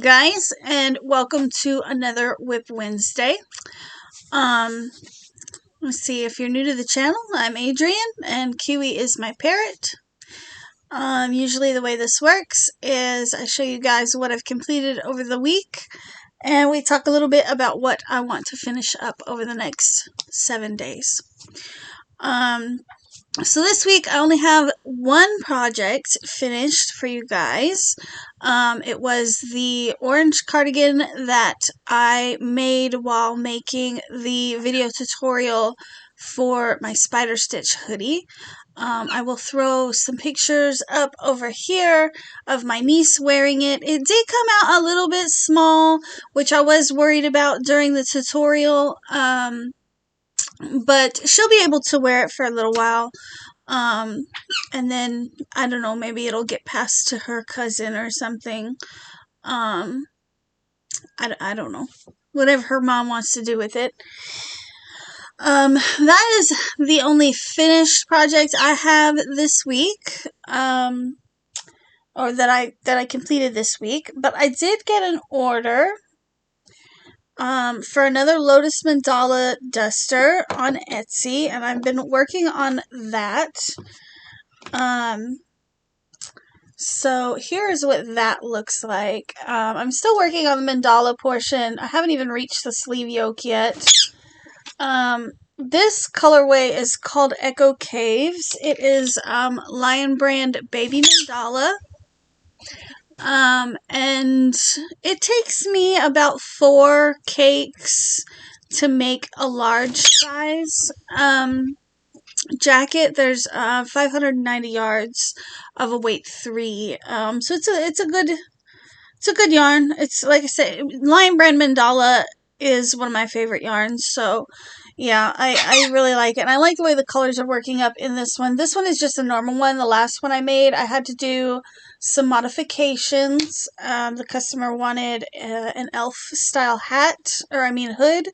guys, and welcome to another WIP Wednesday. Let's see, if you're new to the channel, I'm Adrian and Kiwi is my parrot. Usually the way this works is I show you guys what I've completed over the week and we talk a little bit about what I want to finish up over the next 7 days. So this week I only have one project finished for you guys. It was the orange cardigan that I made while making the video tutorial for my spider stitch hoodie. I will throw some pictures up over here of my niece wearing it. It did come out a little bit small, which I was worried about during the tutorial. But she'll be able to wear it for a little while. And then, I don't know, maybe it'll get passed to her cousin or something. I don't know. Whatever her mom wants to do with it. That is the only finished project I have this week. Or that I completed this week. But I did get an order for another Lotus Mandala duster on Etsy, and I've been working on that. So here's what that looks like. I'm still working on the mandala portion. I haven't even reached the sleeve yoke yet. This colorway is called Echo Caves. It is Lion Brand Baby Mandala. And it takes me about 4 cakes to make a large size jacket. There's 590 yards of a weight 3. So it's a good yarn. It's, like I said, Lion Brand Mandala is one of my favorite yarns. So yeah, I really like it. And I like the way the colors are working up in this one. This one is just a normal one. The last one I made, I had to do some modifications. The customer wanted an elf style hat, or I mean hood.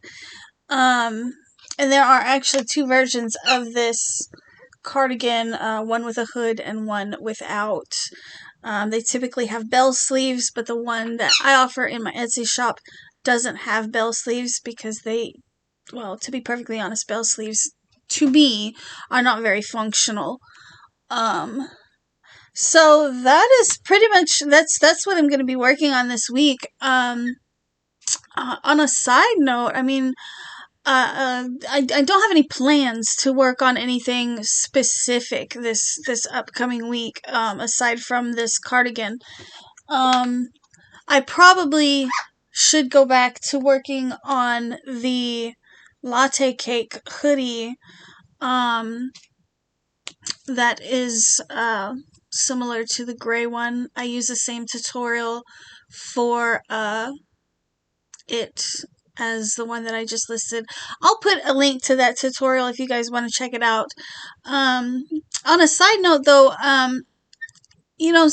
And there are actually 2 versions of this cardigan, one with a hood and one without. They typically have bell sleeves, but the one that I offer in my Etsy shop doesn't have bell sleeves because well, to be perfectly honest, bell sleeves, to me, are not very functional. So that is pretty much, that's what I'm going to be working on this week. On a side note, I mean, I don't have any plans to work on anything specific this upcoming week, aside from this cardigan. I probably should go back to working on the latte cake hoodie, that is, similar to the gray one. I use the same tutorial for, it as the one that I just listed. I'll put a link to that tutorial if you guys want to check it out. On a side note though, you know,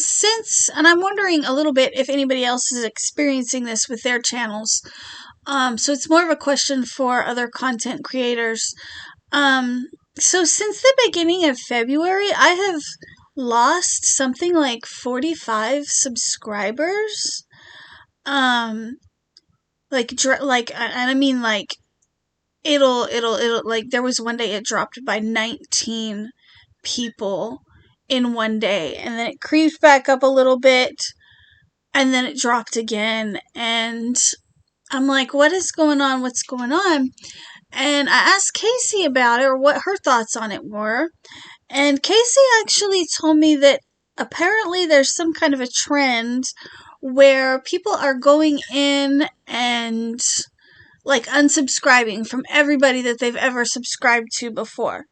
and I'm wondering a little bit if anybody else is experiencing this with their channels. So it's more of a question for other content creators. So since the beginning of February, I have lost something like 45 subscribers. And I mean, like, it'll, like, there was one day it dropped by 19 people in one day, and then it creeped back up a little bit, and then it dropped again, and I'm like, what is going on? What's going on? And I asked Casey about it, or what her thoughts on it were, and Casey actually told me that apparently there's some kind of a trend where people are going in and, like, unsubscribing from everybody that they've ever subscribed to before.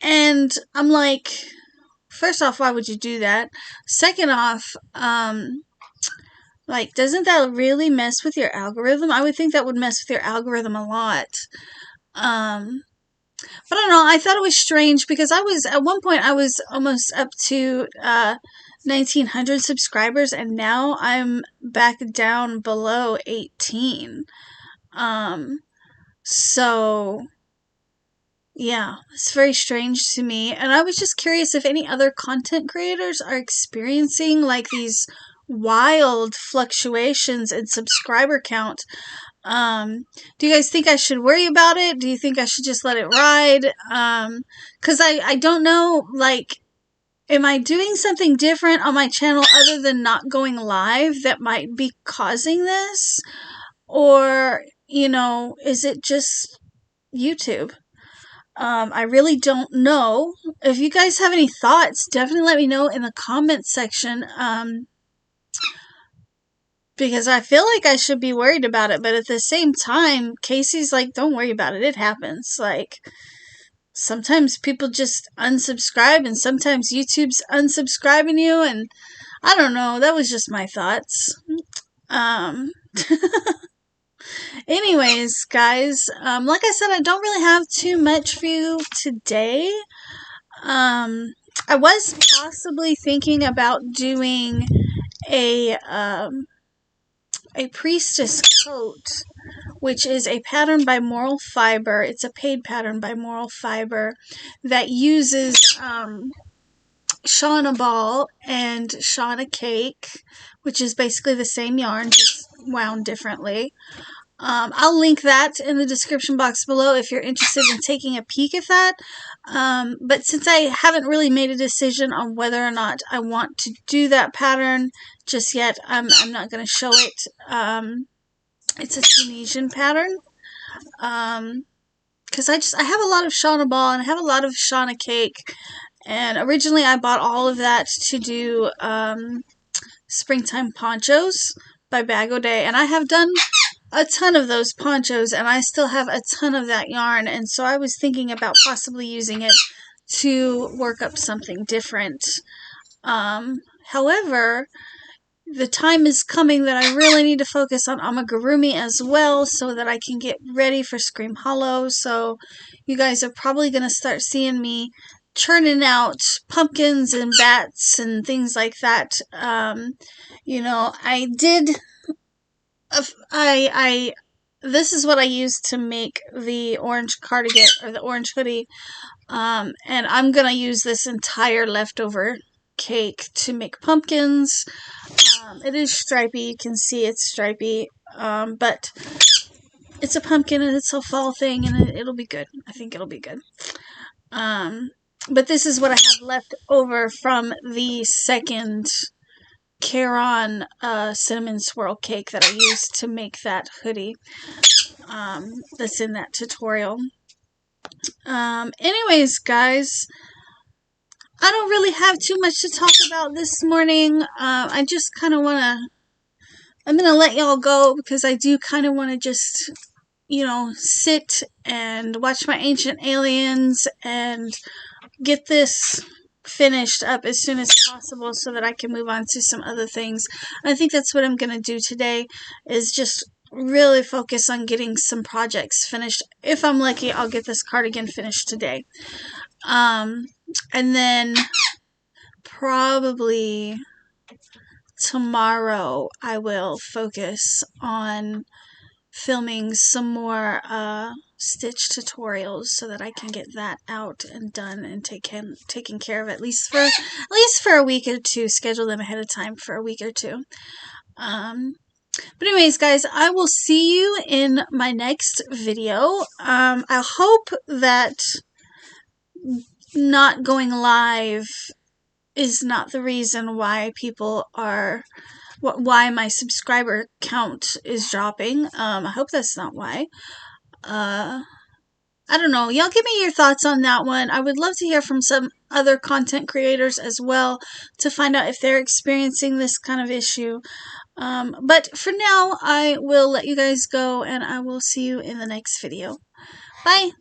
And I'm like, first off, why would you do that? Second off, like, doesn't that really mess with your algorithm? I would think that would mess with your algorithm a lot. But I don't know, I thought it was strange because at one point I was almost up to 1,900 subscribers, and now I'm back down below 18. So yeah, it's very strange to me, and I was just curious if any other content creators are experiencing, like, these wild fluctuations in subscriber count. Do you guys think I should worry about it? Do you think I should just let it ride? 'Cause I don't know, like, am I doing something different on my channel other than not going live that might be causing this? Or, you know, is it just YouTube? I really don't know. If you guys have any thoughts, definitely let me know in the comments section. Because I feel like I should be worried about it, but at the same time, Casey's like, don't worry about it. It happens. Like, sometimes people just unsubscribe, and sometimes YouTube's unsubscribing you, and I don't know. That was just my thoughts. Anyways, guys, like I said, I don't really have too much for you today. I was possibly thinking about doing a priestess coat, which is a pattern by Moral Fiber. It's a paid pattern by Moral Fiber that uses Shauna Ball and Shauna Cake, which is basically the same yarn, just wound differently. I'll link that in the description box below if you're interested in taking a peek at that. But since I haven't really made a decision on whether or not I want to do that pattern just yet, I'm not going to show it. It's a Tunisian pattern. Because I have a lot of Shauna Ball and I have a lot of Shauna Cake. And originally I bought all of that to do springtime ponchos by Bag O' Day. And I have done a ton of those ponchos, and I still have a ton of that yarn, and so I was thinking about possibly using it to work up something different. However, the time is coming that I really need to focus on amigurumi as well so that I can get ready for Scream Hollow. So you guys are probably going to start seeing me churning out pumpkins and bats and things like that. You know, this is what I used to make the orange cardigan or the orange hoodie, and I'm gonna use this entire leftover cake to make pumpkins. It is stripy, you can see it's stripy, but it's a pumpkin and it's a fall thing, and it'll be good. I think it'll be good. But this is what I have left over from the second Caron cinnamon swirl cake that I used to make that hoodie that's in that tutorial. Anyways, guys, I don't really have too much to talk about this morning. I just kind of want to, I'm going to let y'all go because I do kind of want to just, you know, sit and watch my Ancient Aliens and get this finished up as soon as possible so that I can move on to some other things. I think that's what I'm going to do today, is just really focus on getting some projects finished. If I'm lucky, I'll get this cardigan finished today. And then probably tomorrow I will focus on filming some more stitch tutorials so that I can get that out and done and taken care of at least for a week or two. Schedule them ahead of time for a week or two. But anyways, guys, I will see you in my next video. I hope that not going live is not the reason why why my subscriber count is dropping. I hope that's not why. I don't know. Y'all give me your thoughts on that one. I would love to hear from some other content creators as well to find out if they're experiencing this kind of issue. But for now, I will let you guys go, and I will see you in the next video. Bye!